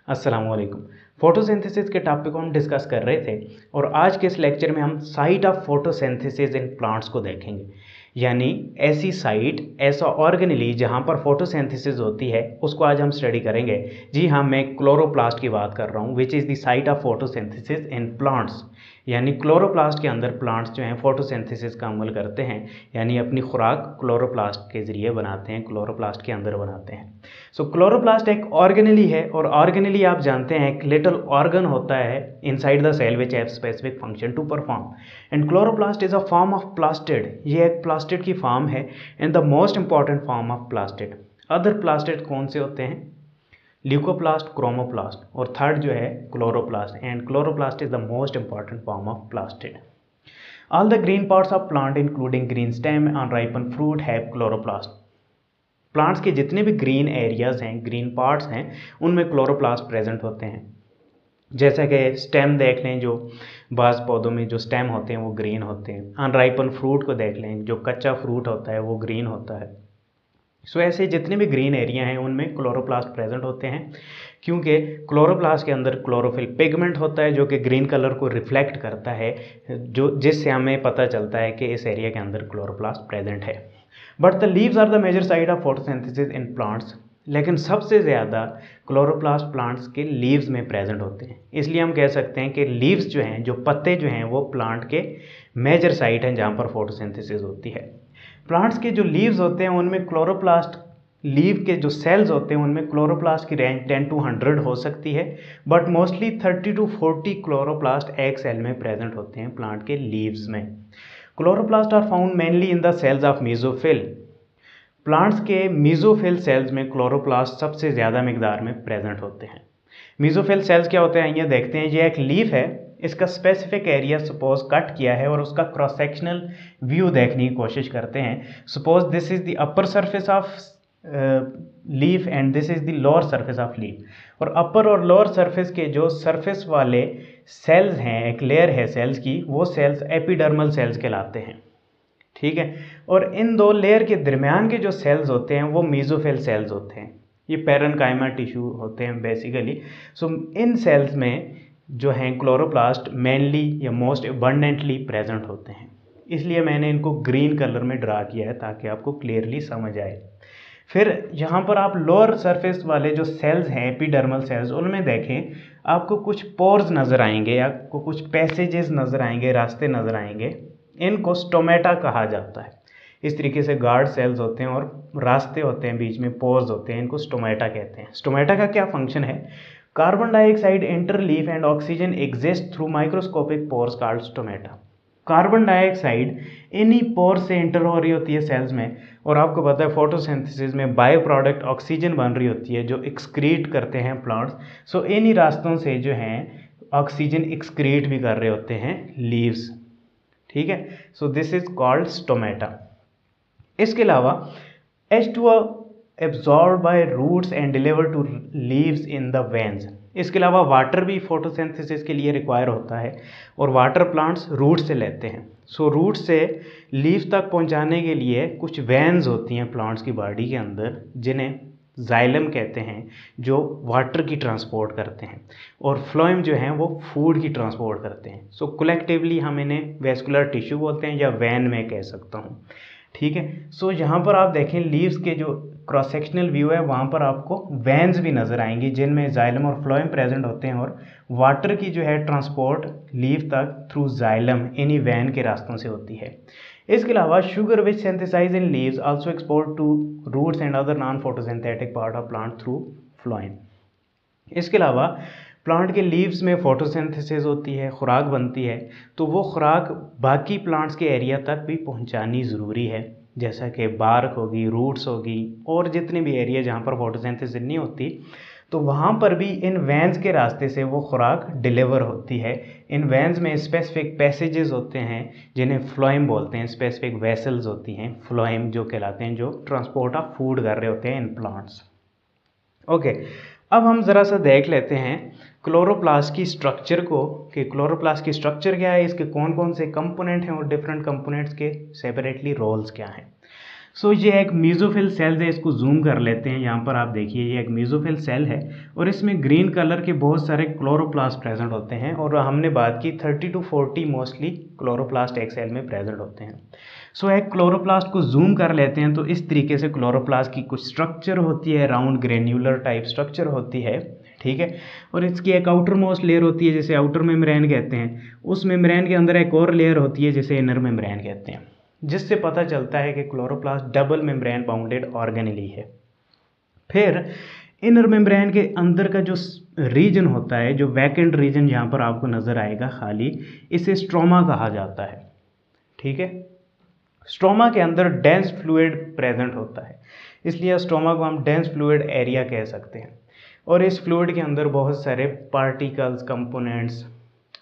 अस्सलाम वालेकुम। फोटोसिंथेसिस के टॉपिक को हम डिस्कस कर रहे थे और आज के इस लेक्चर में हम site of photosynthesis in plants को देखेंगे। यानी ऐसी साइट, ऐसा ऑर्गेनेली जहाँ पर फोटोसिंथेसिस होती है उसको आज हम स्टडी करेंगे। जी हाँ, मैं क्लोरोप्लास्ट की बात कर रहा हूँ, which is the site of photosynthesis in plants. यानी क्लोरोप्लास्ट के अंदर प्लांट्स जो हैं फोटोसिंथेसिस का अमल करते हैं, यानी अपनी खुराक क्लोरोप्लास्ट के ज़रिए बनाते हैं, क्लोरोप्लास्ट के अंदर बनाते हैं। सो क्लोरोप्लास्ट एक ऑर्गेनेली है और ऑर्गेनेली आप जानते हैं एक लिटिल ऑर्गन होता है inside the cell which have specific function to perform. And chloroplast is a form of plastid. ये एक प्लास्टिड की फॉर्म है and the most important form of plastid. Other plastid कौन से होते हैं? ल्यूकोप्लास्ट, क्रोमोप्लास्ट और थर्ड जो है chloroplast. And chloroplast is the most important form of plastid. All the green parts of plant including green stem and ripen fruit have chloroplast. Plants के जितने भी ग्रीन एरियाज हैं, ग्रीन पार्ट्स हैं, उनमें chloroplast present होते हैं। जैसा कि स्टेम देख लें, जो बाज़ पौधों में जो स्टेम होते हैं वो ग्रीन होते हैं। अनराइपन फ्रूट को देख लें, जो कच्चा फ्रूट होता है वो ग्रीन होता है। सो ऐसे जितने भी ग्रीन एरिया हैं उनमें क्लोरोप्लास्ट प्रेजेंट होते हैं, क्योंकि क्लोरोप्लास्ट के अंदर क्लोरोफिल पिगमेंट होता है जो कि ग्रीन कलर को रिफ्लेक्ट करता है, जो जिससे हमें पता चलता है कि इस एरिया के अंदर क्लोरोप्लास्ट प्रेजेंट है। But the leaves are the major site of photosynthesis in plants. लेकिन सबसे ज़्यादा क्लोरोप्लास्ट प्लांट्स के लीव्स में प्रेजेंट होते हैं। इसलिए हम कह सकते हैं कि लीव्स जो हैं, जो पत्ते जो हैं, वो प्लांट के मेजर साइट हैं जहाँ पर फोटोसिंथेसिस होती है। प्लांट्स के जो लीव्स होते हैं उनमें क्लोरोप्लास्ट, लीव के जो सेल्स होते हैं उनमें क्लोरोप्लास्ट की रेंज 10 to 100 हो सकती है, बट मोस्टली 30 to 40 क्लोरोप्लास्ट एक सेल में प्रेजेंट होते हैं प्लांट के लीव्स में। Chloroplast are found mainly in the cells of mesophyll. Plants के मीजोफिल सेल्स में क्लोरोप्लास्ट सबसे ज़्यादा मिकदार में प्रेजेंट होते हैं। मीजोफिल सेल्स क्या होते हैं, आइए देखते हैं। ये एक लीफ है, इसका स्पेसिफिक एरिया सपोज कट किया है और उसका क्रॉस सेक्शनल व्यू देखने की कोशिश करते हैं। Suppose this is the upper surface of leaf and this is the lower surface of leaf. और अपर और लोअर सरफेस के जो सरफेस वाले सेल्स हैं, एक लेयर है सेल्स की, वो सेल्स एपिडर्मल सेल्स कहलाते हैं। ठीक है। और इन दो लेयर के दरमियान के जो सेल्स होते हैं वो मीजोफिल सेल्स होते हैं। ये पैरेन्काइमा टिश्यू होते हैं बेसिकली। सो इन सेल्स में जो हैं क्लोरोप्लास्ट मेनली या मोस्ट एबंडेंटली प्रेजेंट होते हैं। इसलिए मैंने इनको ग्रीन कलर में ड्रा किया है ताकि आपको क्लियरली समझ आए। फिर यहाँ पर आप लोअर सरफेस वाले जो सेल्स हैं, एपिडर्मल सेल्स, उनमें देखें आपको कुछ पोर्स नज़र आएंगे, आपको कुछ पैसेजेस नज़र आएंगे, रास्ते नज़र आएंगे। इनको स्टोमेटा कहा जाता है। इस तरीके से गार्ड सेल्स होते हैं और रास्ते होते हैं, बीच में पोर्स होते हैं, इनको स्टोमेटा कहते हैं। स्टोमेटा का क्या फंक्शन है? Carbon dioxide enter leaf and oxygen exist through microscopic pores called stomata. Carbon dioxide इन्हीं पोर से एंटर हो रही होती है सेल्स में, और आपको पता है फोटोसिंथेसिस में बायो प्रोडक्ट ऑक्सीजन बन रही होती है जो एक्सक्रीट करते हैं प्लांट्स। सो इन्हीं रास्तों से जो हैं ऑक्सीजन एक्सक्रीट भी कर रहे होते हैं लीव्स। ठीक है। So this is called stomata. इसके अलावा H2O absorb by roots and deliver to leaves in the veins. इसके अलावा वाटर भी फोटोसिंथेसिस के लिए रिक्वायर होता है और वाटर प्लांट्स रूट से लेते हैं। सो रूट से लीफ तक पहुंचाने के लिए कुछ वेन्स होती हैं प्लांट्स की बॉडी के अंदर, जिन्हें जाइलम कहते हैं, जो वाटर की ट्रांसपोर्ट करते हैं, और फ्लोएम जो हैं वो फूड की ट्रांसपोर्ट करते हैं। सो कलेक्टिवली हम इन्हें वेस्कुलर टिश्यू बोलते हैं या वैन में कह सकता हूँ। ठीक है। सो यहाँ पर आप देखें लीव्स के जो क्रॉस सेक्शनल व्यू है वहाँ पर आपको वैन्स भी नज़र आएंगी जिनमें जाइलम और फ्लोएम प्रेजेंट होते हैं, और वाटर की जो है ट्रांसपोर्ट लीफ तक थ्रू जाइलम इन्हीं वैन के रास्तों से होती है। इसके अलावा sugar which synthesise in leaves also export to roots and other non photosynthetic part of plant through phloem. इसके अलावा प्लांट के लीव्स में फोटोसिंथेसिस होती है, खुराक बनती है, तो वो खुराक बाकी प्लांट्स के एरिया तक भी पहुंचानी ज़रूरी है, जैसा कि बार्क होगी, रूट्स होगी, और जितने भी एरिया जहाँ पर फोटोसिंथेसिस नहीं होती, तो वहाँ पर भी इन वैन्स के रास्ते से वो खुराक डिलीवर होती है। इन वैन्स में स्पेसिफिक पैसेजेस होते हैं जिन्हें फ्लोएम बोलते हैं, स्पेसिफिक वेसल्स होती हैं फ्लोएम जो कहलाते हैं, जो ट्रांसपोर्ट ऑफ फूड कर रहे होते हैं इन प्लांट्स। ओके। अब हम ज़रा सा देख लेते हैं क्लोरोप्लास्ट की स्ट्रक्चर को, कि क्लोरोप्लास्ट की स्ट्रक्चर क्या है, इसके कौन कौन से कंपोनेंट हैं और डिफरेंट कंपोनेंट्स के सेपरेटली रोल्स क्या हैं। सो ये एक मेसोफिल सेल है, इसको जूम कर लेते हैं। यहाँ पर आप देखिए ये एक मेसोफिल सेल है और इसमें ग्रीन कलर के बहुत सारे क्लोरोप्लास्ट प्रेजेंट होते हैं और हमने बात की 30 to 40 मोस्टली क्लोरोप्लास्ट एक सेल में प्रेजेंट होते हैं। सो एक क्लोरोप्लास्ट को जूम कर लेते हैं तो इस तरीके से क्लोरोप्लास्ट की कुछ स्ट्रक्चर होती है, राउंड ग्रेन्युलर टाइप स्ट्रक्चर होती है, ठीक है। और इसकी एक आउटर मोस्ट लेयर होती है जिसे आउटर मेम्ब्रेन कहते हैं। उस मेम्ब्रेन के अंदर एक और लेयर होती है जिसे इनर मेम्ब्रेन कहते हैं, जिससे पता चलता है कि chloroplast double membrane bounded organelle है। फिर इनर मेम्ब्रेन के अंदर का जो रीजन होता है, जो वैकेंट रीजन यहाँ पर आपको नजर आएगा खाली, इसे स्ट्रोमा कहा जाता है, ठीक है। स्ट्रोमा के अंदर डेंस फ्लूइड प्रेजेंट होता है, इसलिए स्ट्रोमा को हम डेंस फ्लूइड एरिया कह सकते हैं। और इस फ्लूइड के अंदर बहुत सारे particles, components,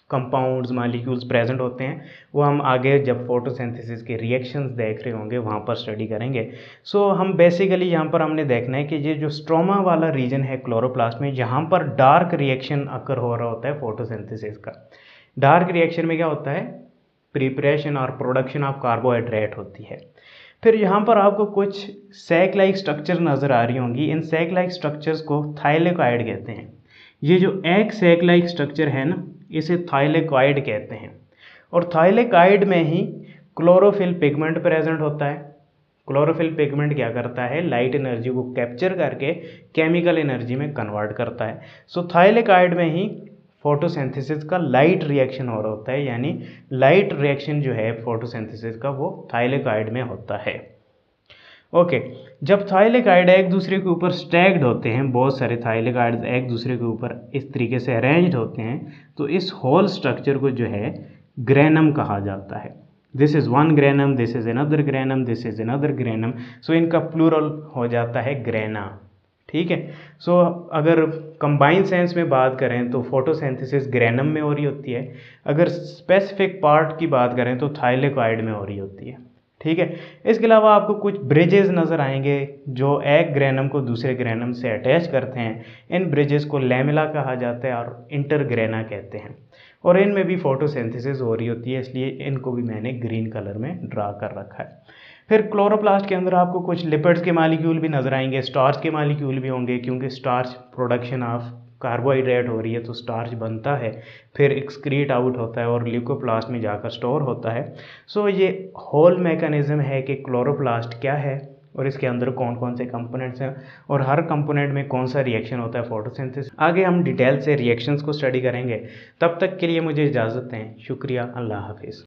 compounds, molecules present होते हैं। वो हम आगे जब फोटोसिंथेसिस के रिएक्शंस देख रहे होंगे वहाँ पर स्टडी करेंगे। सो हम बेसिकली यहाँ पर हमने देखना है कि ये जो स्ट्रोमा वाला रीजन है क्लोरोप्लास्ट में, यहाँ पर डार्क रिएक्शन अकर हो रहा होता है फोटोसिंथेसिस का। डार्क रिएक्शन में क्या होता है, प्रिपरेशन और प्रोडक्शन ऑफ कार्बोहाइड्रेट होती है। फिर यहाँ पर आपको कुछ सैक लाइक स्ट्रक्चर नज़र आ रही होंगी। इन सैक लाइक स्ट्रक्चर्स को थाइलेकॉइड कहते हैं। ये जो एक सैक लाइक स्ट्रक्चर है ना, इसे थाइलेकॉइड कहते हैं। और थाइलेकॉइड में ही क्लोरोफिल पिगमेंट प्रेजेंट होता है। क्लोरोफिल पिगमेंट क्या करता है, लाइट एनर्जी को कैप्चर करके केमिकल एनर्जी में कन्वर्ट करता है। सो थाइलेकॉइड में ही फोटोसिंथेसिस का लाइट रिएक्शन हो रहा होता है, यानी लाइट रिएक्शन जो है फोटोसिंथेसिस का वो थाइलेकॉइड में होता है। ओके, जब थाइलेकॉइड एक दूसरे के ऊपर स्टैक्ड होते हैं, बहुत सारे थाइलेकॉइड्स एक दूसरे के ऊपर इस तरीके से अरेंज्ड होते हैं, तो इस होल स्ट्रक्चर को जो है ग्रेनम कहा जाता है। This is one granum, this is another granum, this is another granum. So इनका प्लूरल हो जाता है ग्रेना, ठीक है। सो अगर कंबाइन सेंस में बात करें तो फोटोसिंथेसिस ग्रेनम में हो रही होती है। अगर स्पेसिफिक पार्ट की बात करें तो थाइलेकॉइड में हो रही होती है, ठीक है। इसके अलावा आपको कुछ ब्रिजेस नज़र आएंगे जो एक ग्रेनम को दूसरे ग्रेनम से अटैच करते हैं। इन ब्रिजेस को लैमेला कहा जाता है और इंटरग्रेना कहते हैं। और इनमें भी फोटोसिंथेसिस हो रही होती है, इसलिए इनको भी मैंने ग्रीन कलर में ड्रा कर रखा है। फिर क्लोरोप्लास्ट के अंदर आपको कुछ लिपिड्स के मॉलिक्यूल भी नज़र आएंगे, स्टार्च के मॉलिक्यूल भी होंगे, क्योंकि स्टार्च प्रोडक्शन ऑफ कार्बोहाइड्रेट हो रही है तो स्टार्च बनता है, फिर एक्सक्रीट आउट होता है और ल्यूकोप्लास्ट में जाकर स्टोर होता है। सो ये होल मैकेनिज्म है कि क्लोरोप्लास्ट क्या है और इसके अंदर कौन कौन से कंपोनेंट्स हैं और हर कंपोनेंट में कौन सा रिएक्शन होता है फोटोसिंथेसिस। आगे हम डिटेल से रिएक्शंस को स्टडी करेंगे। तब तक के लिए मुझे इजाज़त दें। शुक्रिया, अल्लाह हाफिज़।